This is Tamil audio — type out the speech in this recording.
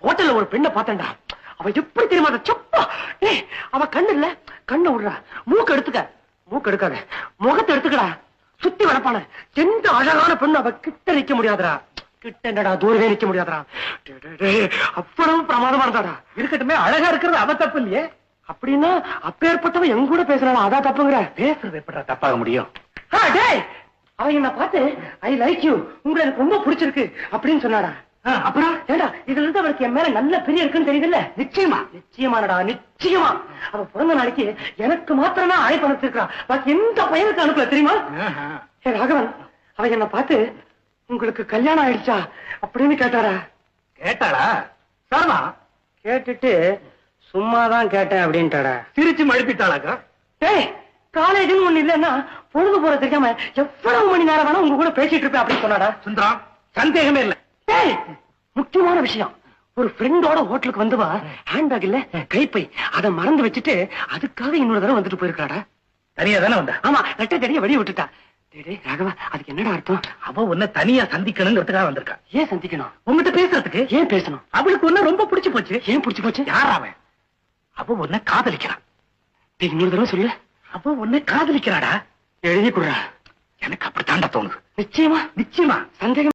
ஹோட்டல்ல ஒரு பெண்ணை பார்த்தேன்டா. அவ எப்படி தெரியுமா சப்பா. ஏய் அவ கண்ணு இல்ல, கண்ணை விடுறா. மூக்கு எடுத்துக்க, மூக்கு எடுக்காத, முகத்தை எடுத்துக்கடா. சுத்தி வளப்பான எந்த அழகான பெண்ணு அவ கிட்ட நிக்க முடியாதுடா. கிட்ட என்னடா தூரவே நிக்க முடியாதுடா. அவ்வளவு பிரமாதமா இருந்தாடா. இருக்கட்டுமே, அழகா இருக்கிறது அவ தப்பு இல்லையே. அப்படின்னா அப்பேற்பட்டவன் எங்க கூட பேசுறான், அதான் தப்புங்கிற? பேசுறது எப்படா தப்பாக முடியும்? டேய் அவ என்ன பார்த்து ஐ லைக் யூ, உங்களை எனக்கு ரொம்ப பிடிச்சிருக்கு அப்படின்னு சொன்னாடா. அப்புறம் ஏடா இதுல இருந்து அவளுக்கு என் மேல நல்ல பெரிய இருக்குன்னு தெரியுதுல்ல? நிச்சயமா நிச்சயமானடா, நிச்சயமா. அவ பிறந்த நாளைக்கு எனக்கு மாத்திரம் தான் அழைப்பு அனுப்பிச்சிருக்கான், பாக்கி எந்த பையனுக்கு அனுப்பல தெரியுமா? ஏ ராகவன், அவ என்ன பார்த்து உங்களுக்கு கல்யாணம் ஆயிடுச்சா அப்படின்னு கேட்டாரா? கேட்டாளா? சாரமா கேட்டுட்டு சும்மாதான் கேட்டேன் அப்படின்ட்டாடா. சிரிச்சு மழுப்பிட்டாளாக்கா? ஏய் காலேஜ்னு ஒண்ணு இல்லன்னா பொழுது போற தெரியாம எவ்வளவு மணி நேரம் வேணா உங்க கூட பேசிட்டு இருப்பேன் அப்படின்னு சொன்னாடா. சுந்தரம், சந்தேகமே இல்ல. ஏய் முக்கியமான விஷயம், ஒரு ஃப்ரெண்டோட ஹோட்டலுக்கு வந்துவா ஹேண்ட்பேக் இல்ல கைப்பை, அதை மறந்து வச்சுட்டு அதுக்காக இன்னொரு தடவை வந்துட்டு போயிருக்காடா. தனியா தானே வந்தா? ஆமா, ரெட்டை தனியா வெளியே விட்டுட்டா. டேய் ராகவா, அதுக்கு என்னடா அர்த்தம்? அவ உன்னை தனியா சந்திக்கணுங்கிறதுக்காக வந்திருக்கா. ஏன் சந்திக்கணும்? உங்ககிட்ட பேசுறதுக்கு. ஏன் பேசணும்? அவளுக்கு ஒண்ணு ரொம்ப பிடிச்சு போச்சு. ஏன் பிடிச்சு போச்சு? யார் அவன்? அவ உன்னை காதலிக்கிறான். இன்னொரு தடவை சொல்லு. அவ உன்னை காதலிக்கிறாடா. எழுதி கொடுறா. எனக்கு அப்படித்தாண்டா தோணுது. நிச்சயமா? நிச்சயமா. சந்தேகம்